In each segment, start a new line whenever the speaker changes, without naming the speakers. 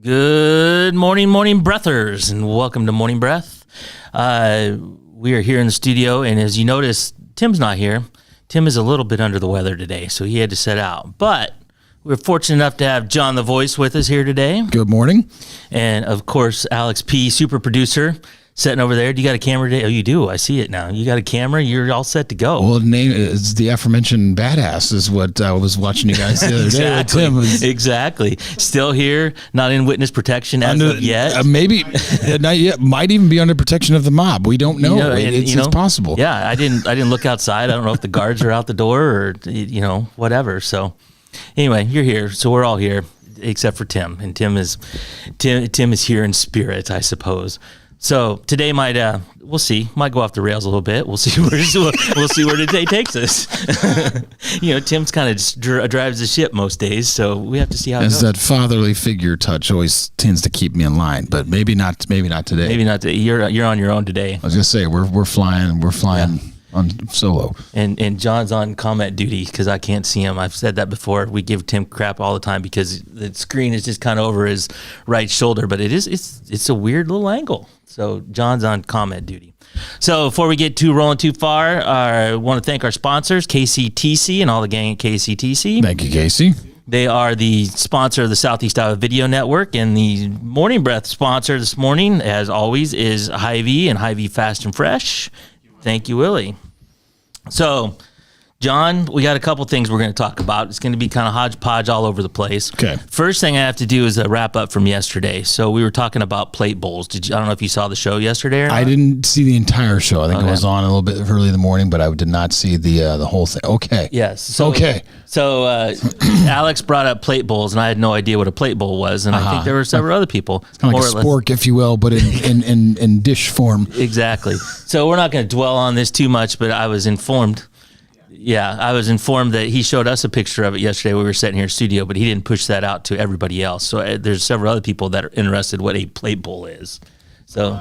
Good morning, morning breathers, and welcome to Morning Breath. We are here in the studio, and as you notice, Tim's not here. Tim is a little bit under the weather today, so he had to sit out. But we're fortunate enough to have John the Voice with us here today.
Good morning.
And, of course, Alex P., super producer, sitting over there. Do you got a camera today? Oh, you do. I see it now. You got a camera. You're all set to go.
Well, the name is the aforementioned badass is what I was watching you guys the other
Exactly.
day. Tim was
Exactly. Still here, not in witness protection as of yet.
Maybe not yet. Might even be under protection of the mob. We don't know. It's possible.
Yeah, I didn't look outside. I don't know if the guards are out the door or whatever. So anyway, you're here. So we're all here except for Tim, and Tim is here in spirit, I suppose. So today we'll see, might go off the rails a little bit. We'll see where the day takes us. Tim's kind of drives the ship most days, so we have to see how it goes.
That fatherly figure touch always tends to keep me in line, but maybe not today.
Maybe not today. You're on your own today.
I was gonna say we're flying on solo.
And John's on comment duty because I can't see him. I've said that before. We give Tim crap all the time because the screen is just kind of over his right shoulder, but it's a weird little angle. So John's on comment duty. So before we get rolling too far, I want to thank our sponsors, KCTC and all the gang at KCTC.
Thank you, Casey.
They are the sponsor of the Southeast Iowa Video Network, and the Morning Breath sponsor this morning, as always, is Hy-Vee and Hy-Vee Fast and Fresh. Thank you, Willie. So, John, we got a couple things we're going to talk about. It's going to be kind of hodgepodge all over the place.
Okay.
First thing I have to do is a wrap up from yesterday. So we were talking about plate bowls. I don't know if you saw the show yesterday or not?
I didn't see the entire show. I think it was on a little bit early in the morning, but I did not see the whole thing. Okay.
Yes. So,
okay.
So Alex brought up plate bowls, and I had no idea what a plate bowl was, and I think there were several other people.
It's kind of like a spork, if you will, but in dish form.
Exactly. So we're not going to dwell on this too much, but I was informed. Yeah, I was informed that he showed us a picture of it yesterday. We were sitting here in studio, but he didn't push that out to everybody else. So there's several other people that are interested what a plate bowl is. So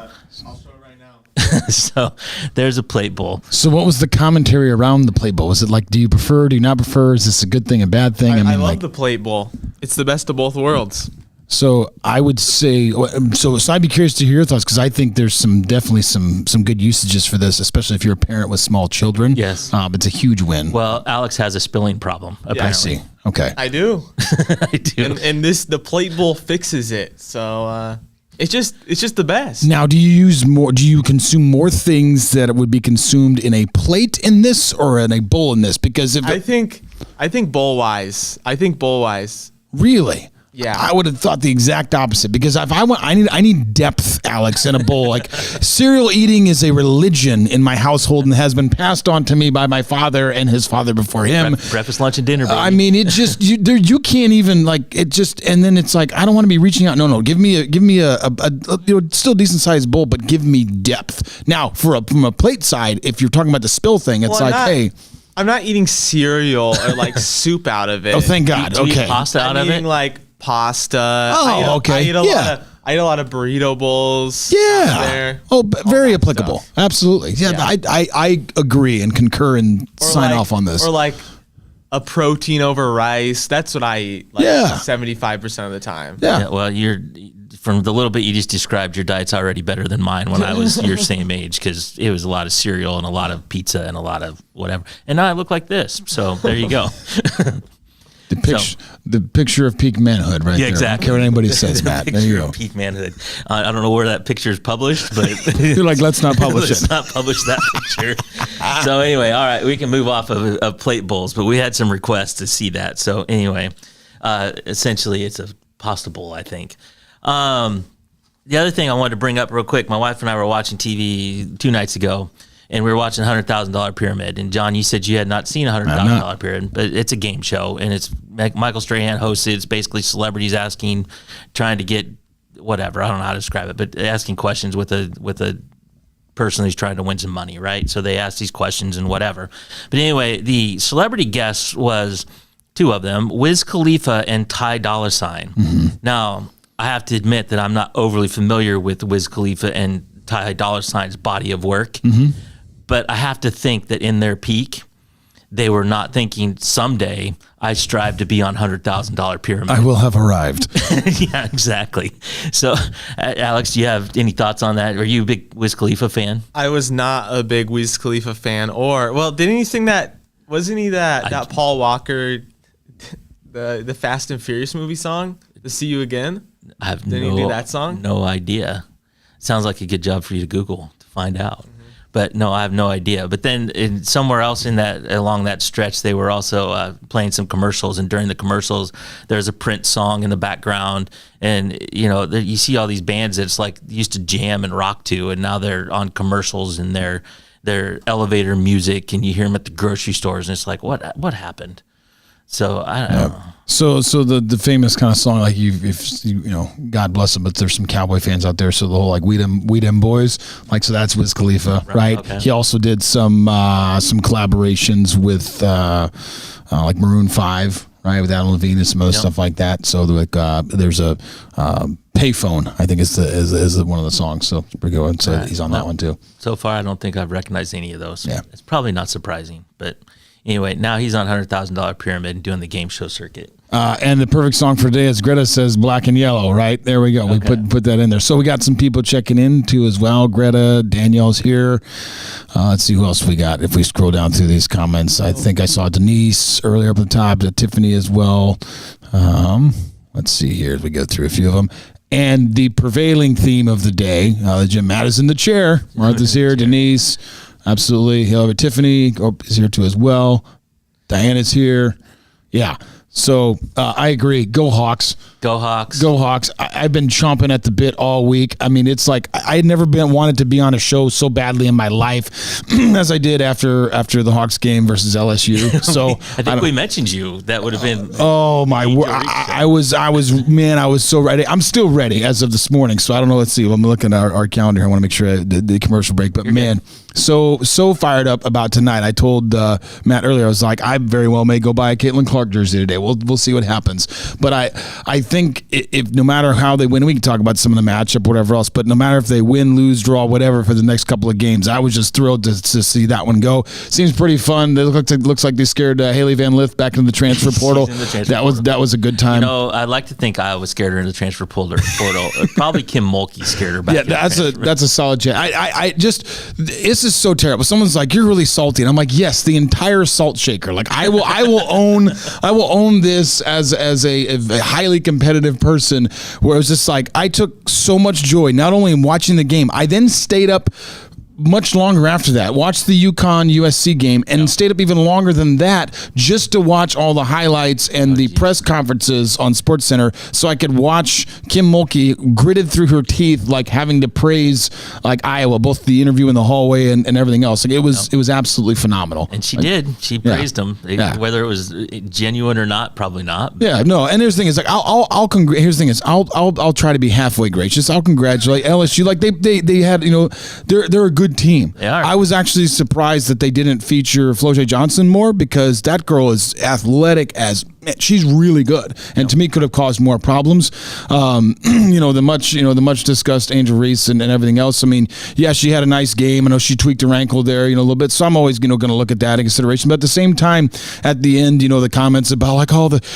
I'll show it right now.
So there's a plate bowl.
So what was the commentary around the plate bowl? Was it like, do you prefer, do you not prefer? Is this a good thing, a bad thing?
I love the plate bowl. It's the best of both worlds.
So I would say, so I'd be curious to hear your thoughts, because I think there's definitely some good usages for this, especially if you're a parent with small children.
Yes.
It's a huge win.
Well, Alex has a spilling problem, apparently.
I see. Okay.
I do.
I do.
And the plate bowl fixes it. So it's just the best.
Now, do you consume more things that would be consumed in a plate in this or in a bowl in this? Because
I think bowl wise.
Really?
Yeah.
I would have thought the exact opposite, because if I need depth, Alex, in a bowl. Like, cereal eating is a religion in my household and has been passed on to me by my father and his father before him.
Breakfast, lunch, and dinner, baby.
I mean, it just you can't even, like, it just, and then it's like, I don't want to be reaching out. No, give me a still decent sized bowl, but give me depth. Now, from a plate side, if you're talking about the spill thing, it's hey.
I'm not eating cereal or like soup out of it.
Oh, thank God.
Do you
Okay.
eat pasta out of it?
I'm eating like pasta.
Oh, okay.
I eat a lot of burrito bowls.
Yeah.
There.
Oh, very applicable.
stuff.
Absolutely. Yeah. I agree and concur and sign off on this.
Or like a protein over rice. That's what I eat. Like 75% of the time.
Yeah, well, from the little bit you just described, your diet's already better than mine when I was your same age, because it was a lot of cereal and a lot of pizza and a lot of whatever. And now I look like this. So there you go.
The picture of peak manhood right there.
Exactly.
I don't care what anybody says, Matt. There you go.
Peak manhood. I don't know where that picture is published, but
You're like, let's not publish
let's
it.
not publish that picture. So anyway, all right, we can move off of plate bowls, but we had some requests to see that. So anyway, essentially it's a pasta bowl, I think. The other thing I wanted to bring up real quick, my wife and I were watching TV 2 nights ago, and we were watching $100,000 Pyramid. And John, you said you had not seen $100,000 Pyramid, but it's a game show, and it's Michael Strahan hosts it. It's basically celebrities trying to get whatever, I don't know how to describe it, but asking questions with a person who's trying to win some money, right? So they ask these questions and whatever. But anyway, the celebrity guests was 2 of them, Wiz Khalifa and Ty Dolla $ign.
Mm-hmm.
Now, I have to admit that I'm not overly familiar with Wiz Khalifa and Ty Dolla $ign's body of work, but I have to think that in their peak, they were not thinking someday I strive to be on $100,000 pyramid.
I will have arrived.
Yeah, exactly. So, Alex, do you have any thoughts on that? Are you a big Wiz Khalifa fan?
I was not a big Wiz Khalifa fan. Didn't he sing that? Wasn't he that Paul Walker, the Fast and Furious movie song, the See You Again? Didn't he do that song?
No idea. Sounds like a good job for you to Google to find out. But no, I have no idea. But then somewhere else along that stretch, they were also playing some commercials. And during the commercials, there's a Prince song in the background. And, you see all these bands that it's like used to jam and rock to, and now they're on commercials and they're elevator music, and you hear them at the grocery stores. And it's like, what happened? So I don't know.
So the famous kind of song, like if God bless them, but there's some cowboy fans out there. So the whole like We Dem Boys, like, so that's Wiz Khalifa, right? Okay. He also did some collaborations with like Maroon 5, right, with Adam Levine and some other stuff like that. So like there's a Payphone, I think is one of the songs. So we're going. So he's on that one too.
So far, I don't think I've recognized any of those.
Yeah,
it's probably not surprising, but. Anyway, now he's on $100,000 pyramid doing the game show circuit.
And the perfect song for today, as Greta says, Black and Yellow, right? There we go. Okay. We put that in there. So we got some people checking in too as well. Greta, Danielle's here. Let's see who else we got. If we scroll down through these comments, I think I saw Denise earlier up at the top, Tiffany as well. Let's see here as we go through a few of them. And the prevailing theme of the day, Jim Matt is in the chair. Martha's here, Denise. Absolutely. He'll have Tiffany is here too as well. Diana's here. Yeah. So I agree. Go Hawks.
Go Hawks.
Go Hawks. I've been chomping at the bit all week. I mean, it's like I had never wanted to be on a show so badly in my life as I did after the Hawks game versus LSU. So
I think we mentioned you. That would have been.
Oh my word! I was so ready. I'm still ready as of this morning. So I don't know. Let's see. I'm looking at our calendar. I want to make sure the commercial break. But man, so fired up about tonight. I told Matt earlier. I was like, I very well may go buy a Caitlin Clark jersey today. We'll see what happens. But I think if no matter how they win, we can talk about some of the matchup, whatever else. But no matter if they win, lose, draw, whatever for the next couple of games, I was just thrilled to see that one go. Seems pretty fun. It looks like they scared Haley Van Lith back into the transfer portal. That was a good time.
I'd like to think Iowa scared her in the transfer portal. Probably Kim Mulkey scared her back.
Yeah, that's a solid chance. I just this is so terrible. Someone's like, you're really salty, and I'm like, yes, the entire salt shaker. Like I will own this as a highly competitive person, where it was just like I took so much joy not only in watching the game, I then stayed up much longer after that, watched the UConn USC game, and stayed up even longer than that just to watch all the highlights and the press conferences on SportsCenter, so I could watch Kim Mulkey gritted through her teeth, like having to praise like Iowa, both the interview in the hallway and everything else. Like it was absolutely phenomenal.
And she did. She praised them, whether it was genuine or not. Probably not.
Yeah, no. And here's the thing is like here's the thing is I'll try to be halfway gracious. I'll congratulate LSU. Like they had they're a good team. I was actually surprised that they didn't feature Flojae Johnson more, because that girl is athletic as she's really good, and to me could have caused more problems. The much discussed Angel Reese and everything else. I mean, yeah, she had a nice game. I know she tweaked her ankle there, a little bit. So I'm always going to look at that in consideration. But at the same time, at the end, the comments about like,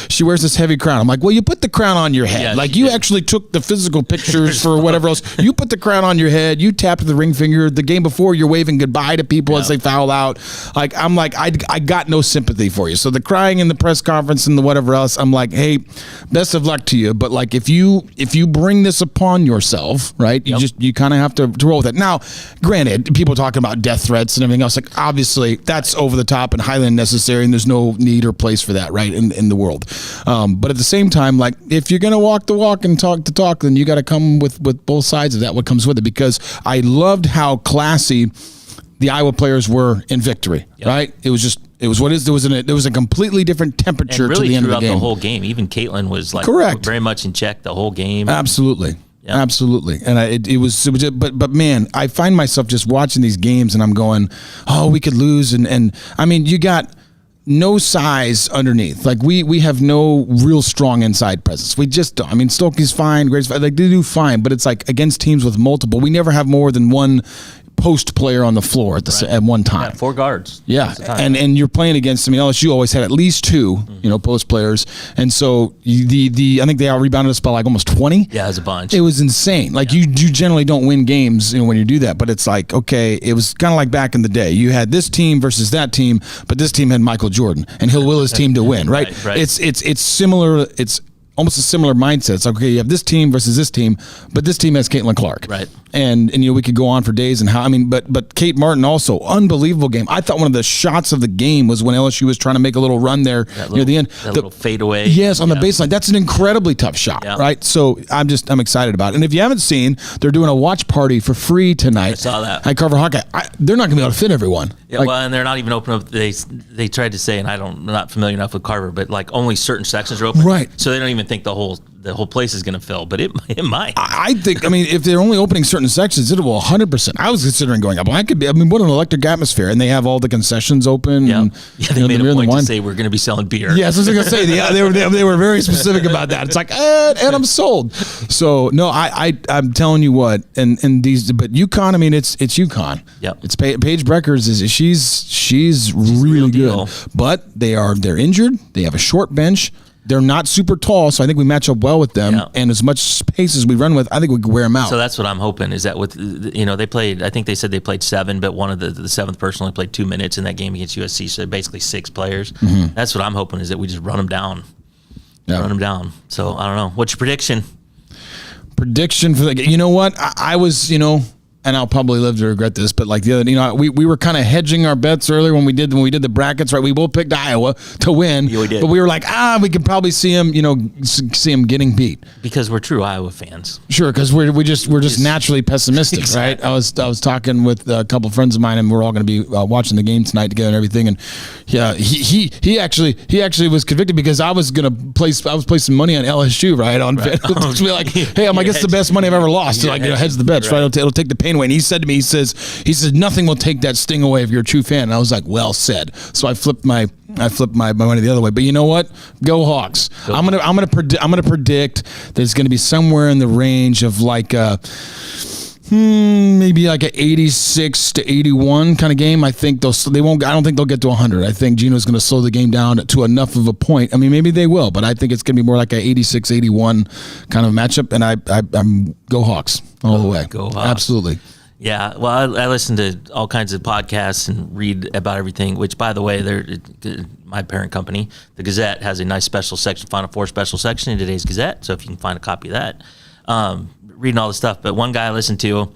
she wears this heavy crown. I'm like, well, you put the crown on your head. Yeah, like you actually took the physical pictures for whatever else. You put the crown on your head. You tapped the ring finger. The game before, you're waving goodbye to people as they foul out. Like I'm like, I got no sympathy for you. So the crying in the press conference and the whatever else, I'm like, hey, best of luck to you. But like, if you bring this upon yourself, right, you kind of have to roll with it. Now, granted, people talking about death threats and everything else, like obviously that's over the top and highly unnecessary, and there's no need or place for that, right, in the world. But at the same time, like if you're gonna walk the walk and talk the talk, then you got to come with both sides of that. What comes with it? Because I loved how classy the Iowa players were in victory, right? It was what it is. There was a completely different temperature
and really
to the end of the game.
The whole game, even Caitlin was like very much in check the whole game.
Absolutely. Yep. Absolutely. And it was but man, I find myself just watching these games and I'm going, oh, we could lose. And I mean, you got no size underneath. Like we have no real strong inside presence. We just don't. I mean, Stokey's fine, Grace, like they do fine, but it's like against teams with multiple, we never have more than one post player on the floor at one time.
4 guards.
Yeah, and you're playing against. I mean, LSU always had at least 2, post players, and so I think they out rebounded us by like almost 20.
Yeah, it was a bunch.
It was insane. Like you generally don't win games, when you do that, but it's like, okay, it was kind of like back in the day. You had this team versus that team, but this team had Michael Jordan, and he'll will his team to win, right?
Right.
It's similar. It's almost a similar mindset. It's like, okay, you have this team versus this team, but this team has Caitlin Clark.
Right.
And we could go on for days and but Kate Martin also, unbelievable game. I thought one of the shots of the game was when LSU was trying to make a little run there near the end.
That little fadeaway.
Yes, on the baseline. That's an incredibly tough shot, right? So I'm excited about it. And if you haven't seen, they're doing a watch party for free tonight.
I saw that.
At Carver Hawkeye. They're not going to be able to fit everyone.
Yeah, and they're not even open up. They tried to say, and I'm not familiar enough with Carver, but like only certain sections are open.
Right.
So they don't even think the whole place is going to fill, but it might.
I think, if they're only opening certain sections, it will 100%. I was considering going up. What an electric atmosphere. And they have all the concessions open.
Yeah,
and,
they made a point to say we're going to be selling beer.
Yes, I was going to say, they were very specific about that. It's like, and I'm sold. So, no, I'm telling you what, but UConn, it's UConn.
Yep.
It's Paige Breckers, she's really good. But they're injured. They have a short bench. They're not super tall, so I think we match up well with them. Yeah. And as much space as we run with, I think we can wear them out.
So that's what I'm hoping is that with, they played, I think they said they played 7, but one of the 7th person only played 2 minutes in that game against USC, so basically 6 players. Mm-hmm. That's what I'm hoping is that we just run them down. Yeah. Run them down. So I don't know. What's your prediction?
Prediction for the game? You know what? I was, and I'll probably live to regret this, but like the other, we were kind of hedging our bets earlier when we did the brackets, right? We both picked Iowa to win,
yeah, we did.
But we were like, we could probably see him, see him getting beat
because we're true Iowa fans.
Sure, because we're just naturally pessimistic, exactly. Right? I was talking with a couple of friends of mine, and we're all going to be watching the game tonight together and everything. And yeah, he actually was convicted because I was placing money on LSU, right? To be like, hey, I'm like, it's the best money I've ever lost. So like, heads the bets, right? It'll take the pain away. And he said to me, he says nothing will take that sting away if you're a true fan. And I was like, well said. So I flipped my money the other way. But you know what? Go Hawks. I'm gonna predict that it's gonna be somewhere in the range of like maybe like an 86 to 81 kind of game. I think they won't. I don't think they'll get to 100. I think Gino's going to slow the game down to enough of a point. I mean, maybe they will, but I think it's going to be more like an 86, 81 kind of matchup. And I'm go Hawks all the way.
Go Hawks.
Absolutely.
Yeah, well, I listen to all kinds of podcasts and read about everything, which, by the way, my parent company, the Gazette, has a nice special section, Final Four special section in today's Gazette, so if you can find a copy of that, reading all the stuff. But one guy I listened to,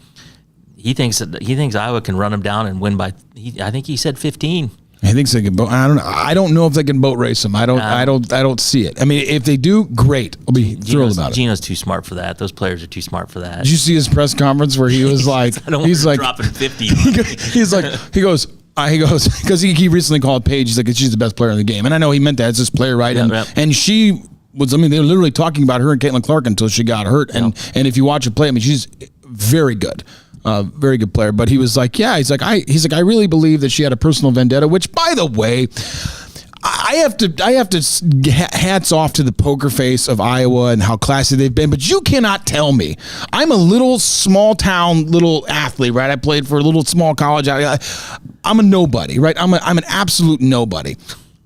he thinks Iowa can run them down and win by, I think he said 15.
He thinks they can boat. I don't know if they can boat race them. I don't see it. I mean, if they do, great. I'll be thrilled about it.
Gino's too smart for that. Those players are too smart for that.
Did you see his press conference where he was like,
he's like dropping 50.
he goes, because he recently called Paige. He's like, she's the best player in the game, and I know he meant that. It's this player, right? And she was. I mean, they were literally talking about her and Caitlin Clark until she got hurt. And if you watch her play, I mean, she's very good. Very good player, but he was like, he's like, I really believe that she had a personal vendetta, which, by the way, I have to hats off to the poker face of Iowa and how classy they've been, but you cannot tell me. I'm a little small town little athlete, right? I played for a little small college. I'm a nobody, right? I'm an absolute nobody.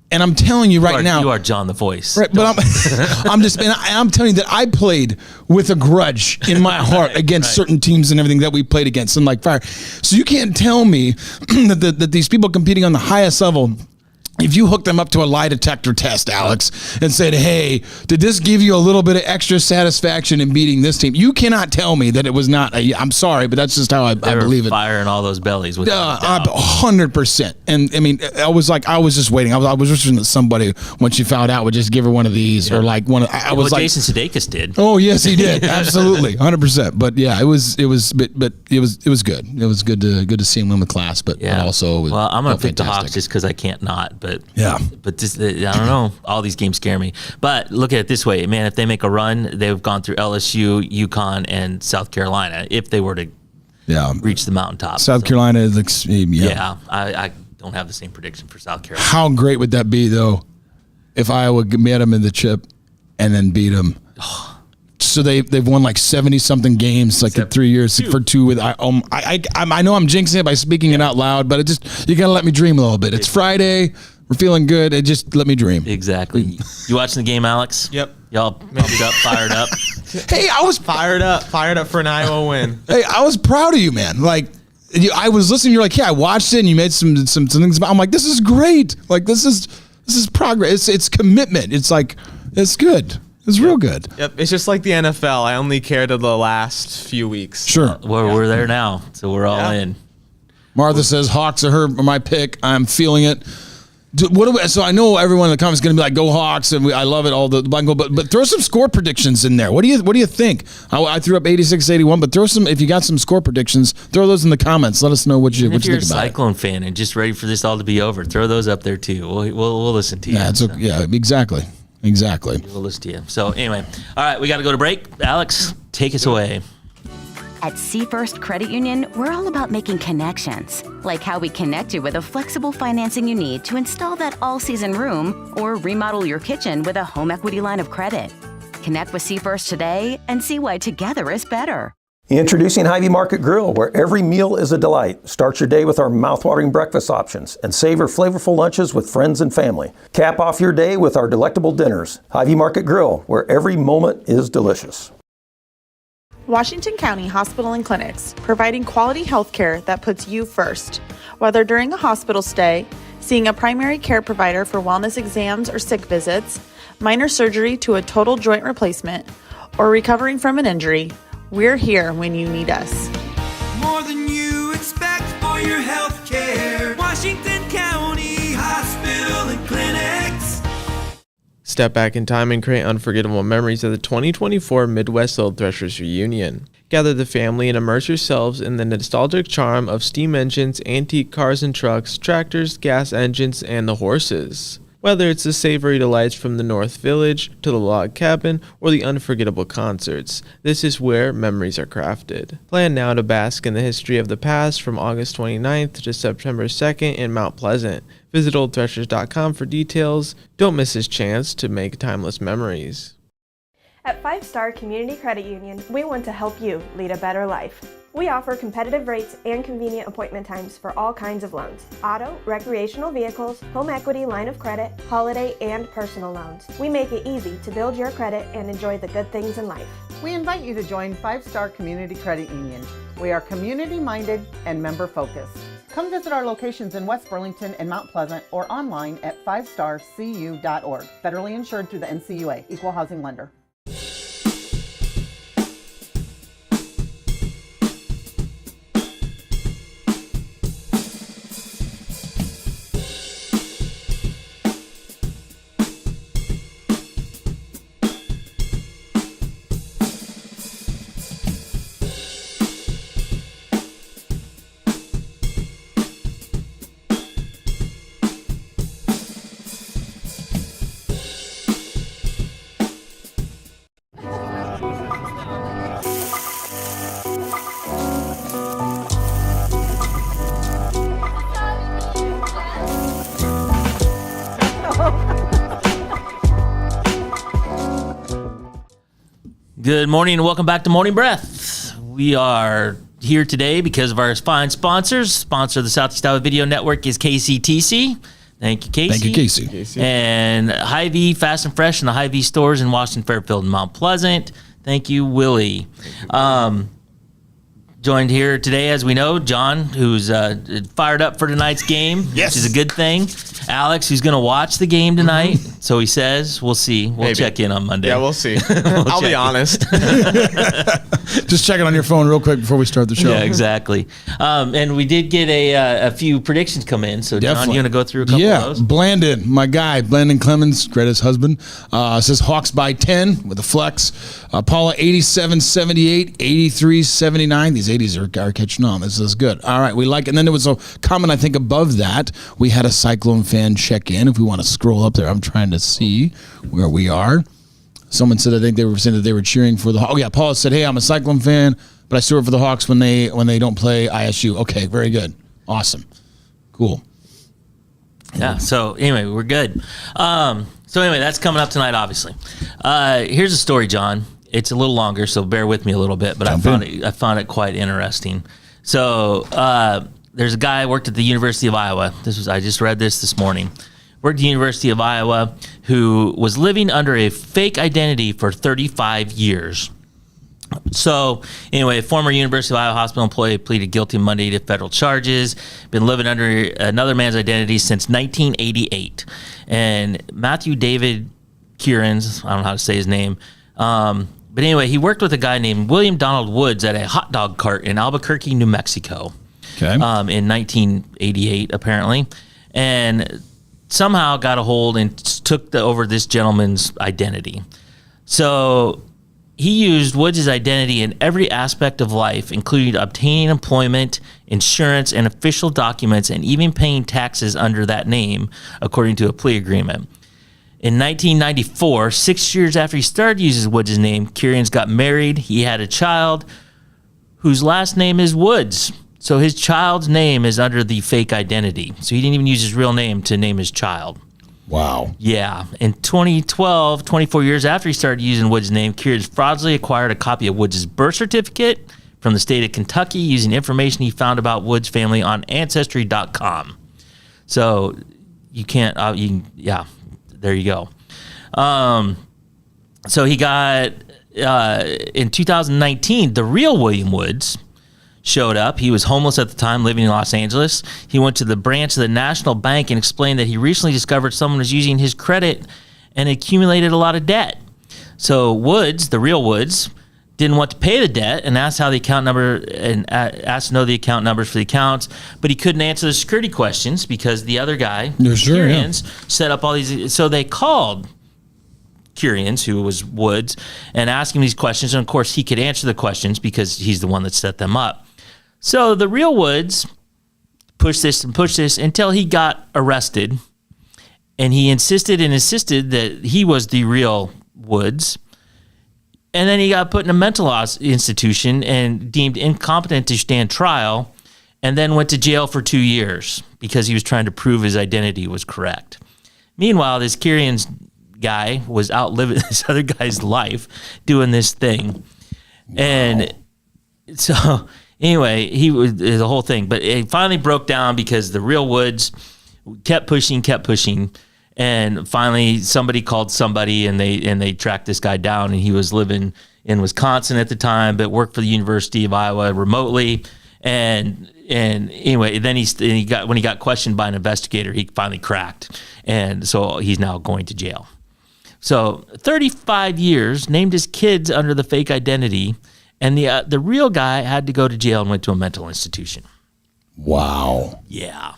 And I'm telling you now,
you are John the Voice,
right? But I'm telling you that I played with a grudge in my heart against certain teams and everything that we played against, and like fire. So you can't tell me that these people competing on the highest level, if you hook them up to a lie detector test, Alex, and said, hey, did this give you a little bit of extra satisfaction in beating this team? You cannot tell me that it was not. I'm sorry, but that's just how I believe it.
Firing all those bellies with
100%. And I mean, I was just waiting. I was wishing that somebody, when she found out, would just give her one of these or like one of.
Jason Sudeikis did.
Oh yes, he did. Absolutely, 100%. But yeah, it was good. It was good to see him win the class. But also,
well, I'm gonna pick the Hawks just because I can't not. But this, I don't know. All these games scare me. But look at it this way, man. If they make a run, they've gone through LSU, UConn, and South Carolina. If they were to reach the mountaintop,
South Carolina looks.
I don't have the same prediction for South Carolina.
How great would that be, though, if Iowa met them in the chip and then beat them? So they've won like 70 something games like in 3 years for two with I know I'm jinxing it by speaking it out loud, but you gotta let me dream a little bit. It's Friday, we're feeling good. It just let me dream.
Exactly. You watching the game, Alex?
Yep.
Y'all pumped up, fired up.
Hey, I was
Fired up for an Iowa win.
Hey, I was proud of you, man. Like, I was listening. You're like, yeah, I watched it, and you made some things. I'm like, this is great. Like, this is progress. It's commitment. It's like, it's good. It's real good.
Yep. It's just like the NFL. I only care to the last few weeks.
Sure.
We're there now, so we're all in.
Martha says Hawks are my pick. I'm feeling it. So I know everyone in the comments is going to be like, "Go Hawks!" and I love it. All the black and gold, but throw some score predictions in there. What do you think? I threw up 86-81, but throw some. If you got some score predictions, throw those in the comments. Let us know what you
If you're
think
a
about it.
Cyclone fan and just ready for this all to be over, throw those up there too. We'll listen to you.
Yeah, exactly.
We'll listen to you. So anyway, all right, we got to go to break. Alex, take us away.
At SeaFirst Credit Union, we're all about making connections, like how we connect you with a flexible financing you need to install that all-season room or remodel your kitchen with a home equity line of credit. Connect with SeaFirst today and see why together is better.
Introducing Hy-Vee Market Grill, where every meal is a delight. Start your day with our mouthwatering breakfast options and savor flavorful lunches with friends and family. Cap off your day with our delectable dinners. Hy-Vee Market Grill, where every moment is delicious.
Washington County Hospital and Clinics, providing quality health care that puts you first. Whether during a hospital stay, seeing a primary care provider for wellness exams or sick visits, minor surgery to a total joint replacement, or recovering from an injury, we're here when you need us.
More than you expect for your health care. Washington County Hospital and Clinics.
Step back in time and create unforgettable memories of the 2024 Midwest Little Threshers reunion. Gather the family and immerse yourselves in the nostalgic charm of steam engines, antique cars and trucks, tractors, gas engines, and the horses. Whether it's the savory delights from the North Village to the log cabin or the unforgettable concerts, this is where memories are crafted. Plan now to bask in the history of the past from August 29th to September 2nd in Mount Pleasant. Visit oldthreshers.com for details. Don't miss this chance to make timeless memories.
At 5 Star Community Credit Union, we want to help you lead a better life. We offer competitive rates and convenient appointment times for all kinds of loans: auto, recreational vehicles, home equity line of credit, holiday, and personal loans. We make it easy to build your credit and enjoy the good things in life.
We invite you to join 5 Star Community Credit Union. We are community-minded and member-focused. Come visit our locations in West Burlington and Mount Pleasant or online at 5starcu.org. Federally insured through the NCUA, Equal Housing Lender.
Good morning and welcome back to Morning Breath. We are here today because of our fine sponsors. Sponsor of the Southeast Iowa Video Network is KCTC. Thank you, Casey.
Thank you, Casey.
And Hy-Vee Fast and Fresh in the Hy-Vee stores in Washington, Fairfield, and Mount Pleasant. Thank you, Willie. Joined here today, as we know, John, who's fired up for tonight's game,
Yes.
which is a good thing. Alex, who's going to watch the game tonight. So he says, we'll see. We'll
Maybe.
check in on Monday.
Yeah, we'll see. I'll be honest.
Just check it on your phone real quick before we start the show.
Yeah, exactly. And we did get a few predictions come in. So, John,
Definitely.
you want to go through a couple of those?
Blandon, my guy, Blandon Clemens, Greta's husband, says Hawks by 10 with a flex. Paula, 87-78, 83-79. These 80s are catching on. This is good. All right, we like it. And then there was a comment, I think, above that. We had a Cyclone fan check in. If we want to scroll up there, I'm trying to see where we are. Someone said, I think they were saying that they were cheering for the Hawks. Oh, yeah, Paula said, hey, I'm a Cyclone fan, but I still root for the Hawks when they don't play ISU. Okay, very good. Awesome. Cool.
Yeah. So anyway, we're good. So anyway, that's coming up tonight, obviously. Here's a story, John. it's a little longer, so bear with me a little bit. But I found it quite interesting. So there's a guy who worked at the University of Iowa. I just read this morning. Worked at the University of Iowa, who was living under a fake identity for 35 years. So anyway, a former University of Iowa hospital employee pleaded guilty Monday to federal charges. Been living under another man's identity since 1988. And Matthew David Kierans, I don't know how to say his name, but anyway, he worked with a guy named William Donald Woods at a hot dog cart in Albuquerque, New Mexico, in 1988, apparently, and somehow got a hold and took over this gentleman's identity. So he used Woods' identity in every aspect of life, including obtaining employment, insurance, and official documents, and even paying taxes under that name, according to a plea agreement. In 1994, 6 years after he started using Woods' name, Kierans got married. He had a child whose last name is Woods. So his child's name is under the fake identity. So he didn't even use his real name to name his child.
Wow.
Yeah. In 2012, 24 years after he started using Woods' name, Kierans fraudulently acquired a copy of Woods' birth certificate from the state of Kentucky using information he found about Woods' family on Ancestry.com. So you can't, there you go. So he got, in 2019, the real William Woods showed up. He was homeless at the time, living in Los Angeles. He went to the branch of the National Bank and explained that he recently discovered someone was using his credit and accumulated a lot of debt. So Woods, the real Woods, didn't want to pay the debt and asked how the account number and asked to know the account numbers for the accounts, but he couldn't answer the security questions because the other guy, Kierans, set up all these. So they called Kierans, who was Woods, and asked him these questions. And of course, he could answer the questions because he's the one that set them up. So the real Woods pushed this until he got arrested, and he insisted that he was the real Woods. And then he got put in a mental institution and deemed incompetent to stand trial, and then went to jail for 2 years because he was trying to prove his identity was correct. Meanwhile, this Kierans guy was out living this other guy's life doing this thing. Wow. And so anyway, he was the whole thing, but it finally broke down because the real Woods kept pushing, and finally somebody called somebody, and they tracked this guy down, and he was living in Wisconsin at the time, but worked for the University of Iowa remotely. And anyway, then when he got questioned by an investigator, he finally cracked, and so he's now going to jail. So 35 years, named his kids under the fake identity. And the real guy had to go to jail and went to a mental institution.
Wow.
Yeah.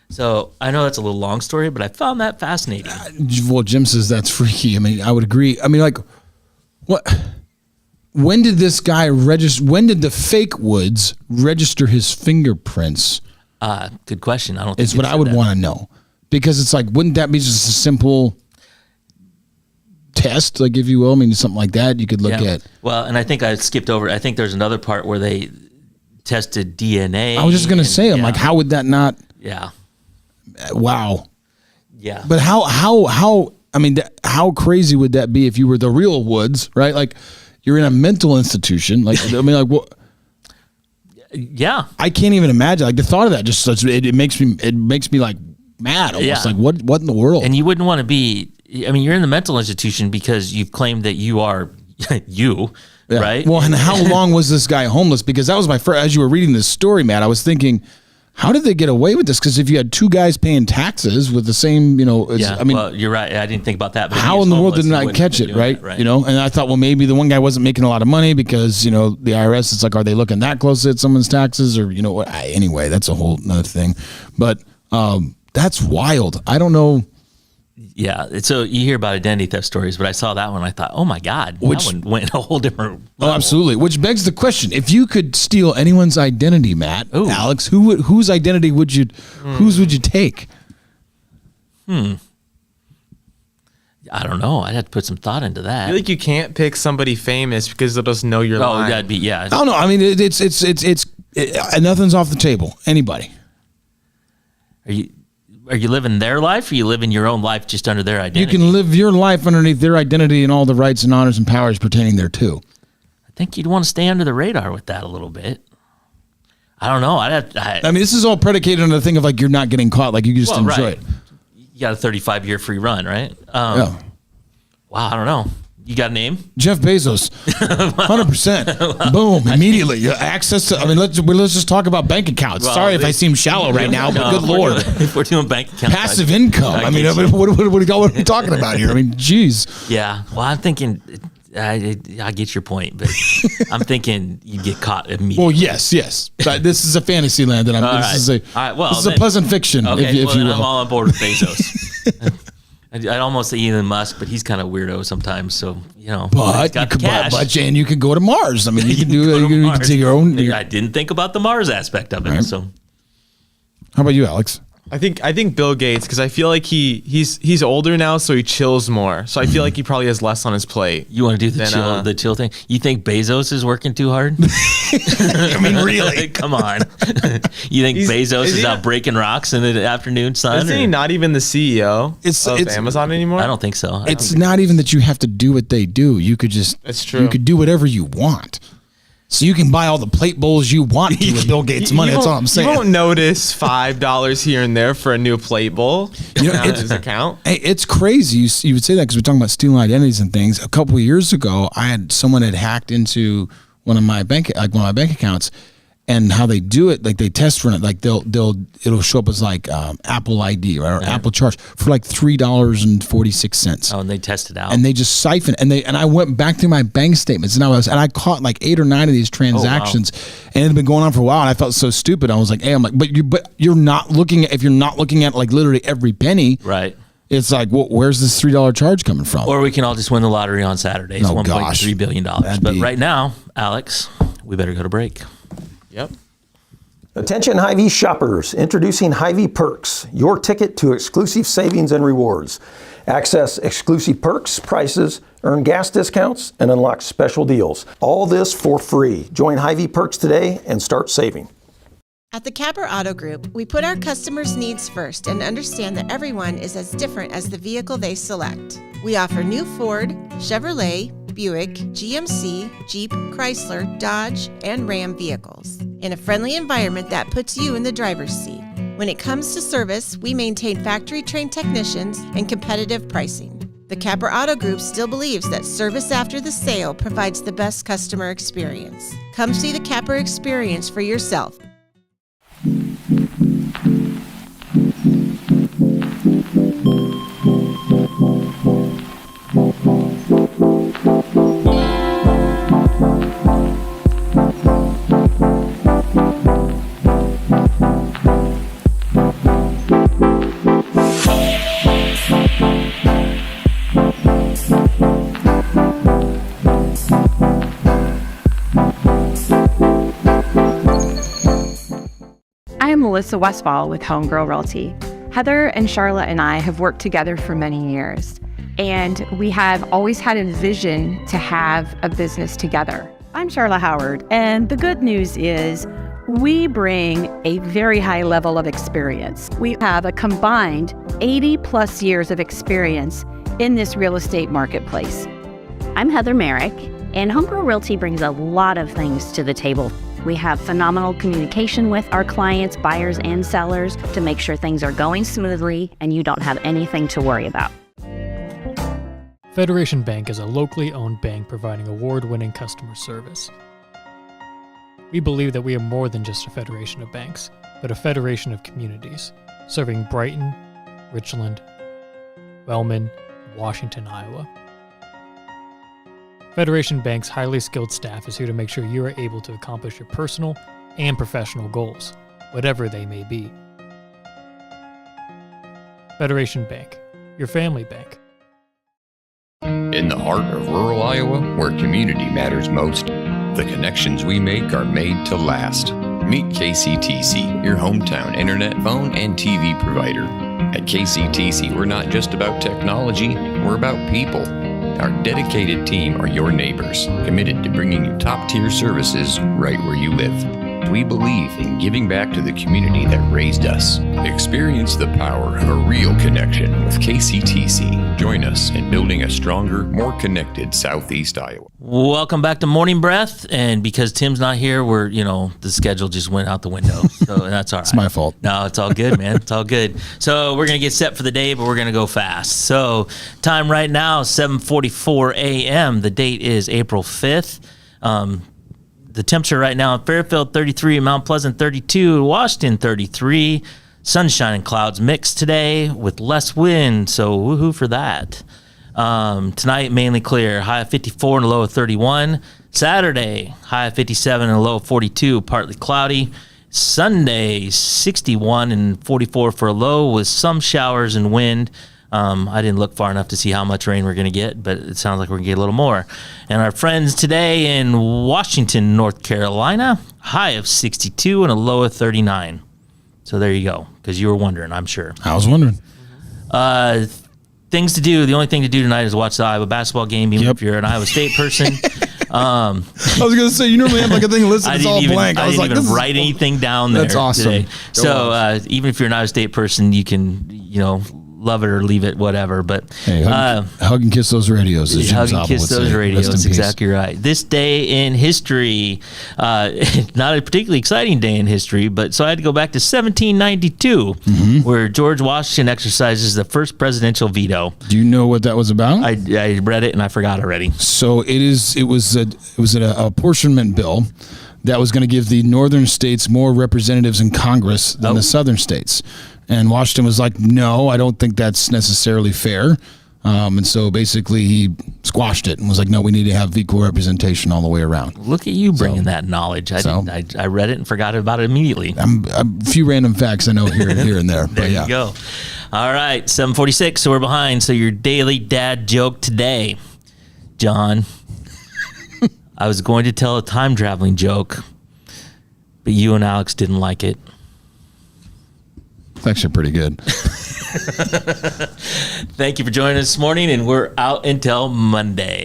So I know that's a little long story, but I found that fascinating.
Well, Jim says that's freaky. I mean, I would agree. I mean, like, what? When did this guy register? When did the fake Woods register his fingerprints?
Good question. I don't think
it's what I would want to know, because it's like, wouldn't that be just a simple test, like, if you will? I mean, something like that you could look at.
Well, and I think I skipped over. I think there's another part where they tested DNA.
I was just gonna say, I'm like, how would that not?
Yeah.
Wow.
Yeah.
But how? I mean, how crazy would that be if you were the real Woods, right? Like, you're in a mental institution. Like, I mean, like, what?
Yeah.
I can't even imagine. Like, the thought of that just it makes me like mad almost. Like, what in the world?
And you wouldn't want to be. I mean, you're in the mental institution because you've claimed that you are you, right?
Well, and how long was this guy homeless? Because that was my first, as you were reading this story, Matt, I was thinking, how did they get away with this? Because if you had two guys paying taxes with the same, I mean,
well, you're right. I didn't think about that. But
how in the world did I catch it, right?
Right?
And I thought, well, maybe the one guy wasn't making a lot of money because, the IRS, it's like, are they looking that close at someone's taxes, or, what? Anyway, that's a whole nother thing. But that's wild. I don't know.
Yeah, so you hear about identity theft stories, but I saw that one. I thought, oh my God, that one went a whole different level.
Oh, absolutely. Which begs the question: if you could steal anyone's identity, Matt, Alex, whose identity would you, whose would you take?
I don't know. I'd have to put some thought into that.
I feel like you can't pick somebody famous because they'll just know you're lying.
That'd be I
don't know. I mean, it's nothing's off the table. Anybody?
Are you living their life, or you living your own life just under their identity?
You can live your life underneath their identity and all the rights and honors and powers pertaining thereto.
I think you'd want to stay under the radar with that a little bit. I don't know. I
mean, this is all predicated on the thing of like you're not getting caught. Like you just enjoy it.
You got a 35-year free run, right?
Yeah.
Wow, I don't know. You got a name?
Jeff Bezos, 100%. Boom, immediately access to. I mean, let's just talk about bank accounts.
Well,
Sorry if I seem shallow right now, but good lord,
if we're doing bank accounts,
passive income. I mean, what are we talking about here? I mean, geez.
Yeah. Well, I'm thinking. I get your point, but I'm thinking you get caught immediately.
Well, yes. But this is a fantasy land, and this is a pleasant fiction,
okay,
if you will.
I'm all on board with Bezos. I'd almost say Elon Musk, but he's kind of weirdo sometimes. So
but you could you could go to Mars. I mean, you can you can take your own.
I didn't think about the Mars aspect of it. Right. So,
how about you, Alex?
I think Bill Gates, because I feel like he's older now, so he chills more. So I feel like he probably has less on his plate.
You want to do the chill thing? You think Bezos is working too hard?
I mean, really?
Come on. You think Bezos is out breaking rocks in the afternoon sun?
Isn't he not even the CEO of Amazon anymore?
I don't think so.
It's not even that you have to do what they do. You could just.
That's true.
You could do whatever you want. So you can buy all the plate bowls you want to with Bill Gates' money. That's all I'm saying.
You won't notice $5 here and there for a new plate bowl. It's his account.
Hey, it's crazy. You would say that because we're talking about stealing identities and things. A couple of years ago, someone had hacked into one of my bank accounts, and how they do it, like they test run it, like it'll show up as like Apple ID, right, or Apple Charge for like $3.46.
Oh, and they test it out,
and they just siphon, and I went back through my bank statements, and I caught like 8 or 9 of these transactions, and it had been going on for a while, and I felt so stupid. I was like, hey, but you're not looking at, if you're not looking at like literally every penny,
right?
It's like, well, where's this $3 charge coming from?
Or we can all just win the lottery on Saturday. It's $1.3 billion. But right now, Alex, we better go to break.
Yep.
Attention Hy-Vee shoppers, introducing Hy-Vee Perks, your ticket to exclusive savings and rewards. Access exclusive perks, prices, earn gas discounts, and unlock special deals. All this for free. Join Hy-Vee Perks today and start saving.
At the Capper Auto Group, we put our customers' needs first and understand that everyone is as different as the vehicle they select. We offer new Ford, Chevrolet, Buick, GMC, Jeep, Chrysler, Dodge, and Ram vehicles in a friendly environment that puts you in the driver's seat. When it comes to service, we maintain factory-trained technicians and competitive pricing. The Capper Auto Group still believes that service after the sale provides the best customer experience. Come see the Capper experience for yourself.
I am Melissa Westfall with Homegirl Realty. Heather and Charlotte and I have worked together for many years, and we have always had a vision to have a business together.
I'm Charlotte Howard, and the good news is we bring a very high level of experience. We have a combined 80 plus years of experience in this real estate marketplace.
I'm Heather Merrick, and Homegirl Realty brings a lot of things to the table. We have phenomenal communication with our clients, buyers, and sellers to make sure things are going smoothly and you don't have anything to worry about.
Federation Bank is a locally owned bank providing award-winning customer service. We believe that we are more than just a federation of banks, but a federation of communities, serving Brighton, Richland, Wellman, and Washington, Iowa. Federation Bank's highly skilled staff is here to make sure you are able to accomplish your personal and professional goals, whatever they may be. Federation Bank, your family bank.
In the heart of rural Iowa, where community matters most, the connections we make are made to last. Meet KCTC, your hometown internet, phone, and TV provider. At KCTC, we're not just about technology, we're about people. Our dedicated team are your neighbors, committed to bringing you top-tier services right where you live. we believe in giving back to the community that raised us. Experience the power of a real connection with KCTC. Join us in building a stronger, more connected Southeast Iowa.
Welcome back to Morning Breath. And because Tim's not here, the schedule just went out the window. So that's all right.
It's my fault.
No, it's all good, man. It's all good. So we're going to get set for the day, but we're going to go fast. So time right now, 7:44 a.m. The date is April 5th. The temperature right now in Fairfield, 33, Mount Pleasant, 32, Washington, 33. Sunshine and clouds mixed today with less wind, so woohoo for that. Tonight, mainly clear, high of 54 and a low of 31. Saturday, high of 57 and a low of 42, partly cloudy. Sunday, 61 and 44 for a low with some showers and wind. I didn't look far enough to see how much rain we're going to get, but it sounds like we're going to get a little more. And our friends today in Washington, North Carolina, high of 62 and a low of 39. So there you go, because you were wondering, I'm sure.
I was wondering.
Things to do. The only thing to do tonight is watch the Iowa basketball game, even if you're an Iowa State person.
I was going to say, you normally have like a thing listed, it's all blank.
I didn't even write anything down there.
That's awesome.
Today. So even if you're an Iowa State person, you can, love it or leave it, whatever. But
hey, hug and kiss those radios.
Hug and kiss those radios. Exactly right. This day in history, not a particularly exciting day in history, but so I had to go back to 1792, where George Washington exercises the first presidential veto.
Do you know what that was about?
I read it and I forgot already.
So it was an apportionment bill that was going to give the northern states more representatives in Congress than the southern states. And Washington was like, no, I don't think that's necessarily fair. And so basically he squashed it and was like, no, we need to have equal representation all the way around.
Look at you bringing that knowledge. I read it and forgot about it immediately.
A few random facts I know here and there.
There you go. All right, 7:46, so we're behind. So your daily dad joke today, John. I was going to tell a time traveling joke, but you and Alex didn't like it.
It's actually pretty good.
Thank you for joining us this morning, and we're out until Monday.